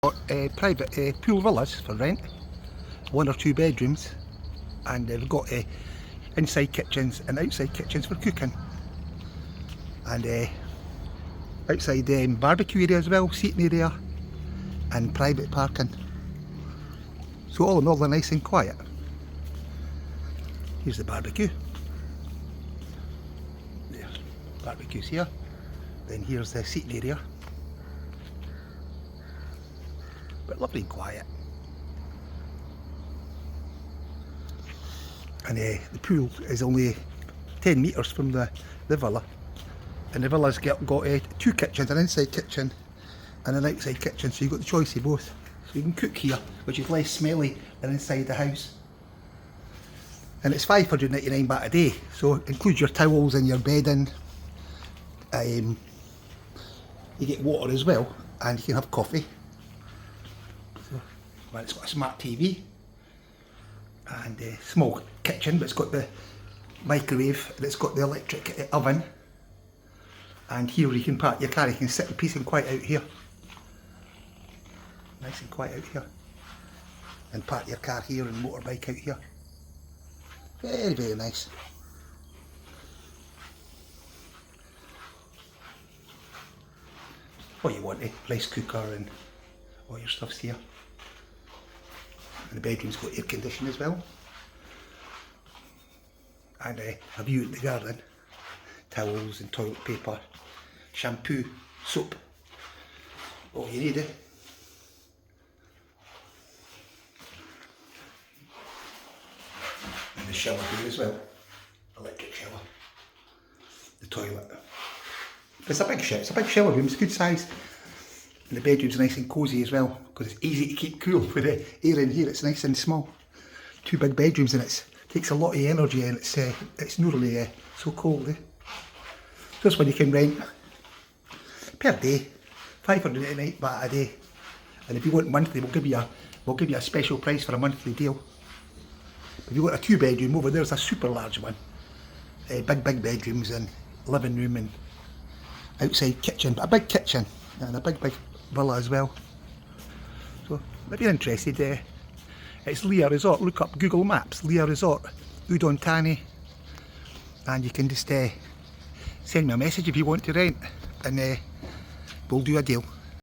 Private pool villas for rent, 1 or 2 bedrooms, and they've got inside kitchens and outside kitchens for cooking, and outside barbecue area as well, seating area, and private parking. So all in all, they're nice and quiet. Here's the barbecue. There, barbecue's here. Then here's the seating area. But lovely and quiet. And the pool is only 10 metres from the villa. And the villa's got 2 kitchens, an inside kitchen and an outside kitchen, so you've got the choice of both. So you can cook here, which is less smelly than inside the house. And it's 599 baht a day, so it includes your towels and your bedding. You get water as well, and you can have coffee. Well, it's got a smart TV and a small kitchen, but it's got the microwave and it's got the electric oven. And here you can park your car, you can sit in peace and quiet out here. Nice and quiet out here. And park your car here and motorbike out here. Very, very nice. What you want, rice cooker and all your stuff's here. And the bedroom's got air conditioning as well. And a view at the garden. Towels and toilet paper, shampoo, soap. All you need, And the shower here as well. Electric shower. The toilet. It's a big shower. It's a big shower room. It's good size. And the bedroom's nice and cosy as well, because it's easy to keep cool with the air in here. It's nice and small. 2 big bedrooms, and it takes a lot of energy, and it's not really so cold. So this one you can rent per day, 588 baht a day. And if you want monthly, we'll give you a special price for a monthly deal. If you want a 2 bedroom over there's a super large one. Big bedrooms and living room and outside kitchen, but a big kitchen and a big villa as well. So if you're interested, it's Leeya Resort. Look up Google Maps, Leeya Resort, Udonthani, and you can just send me a message if you want to rent, and we'll do a deal.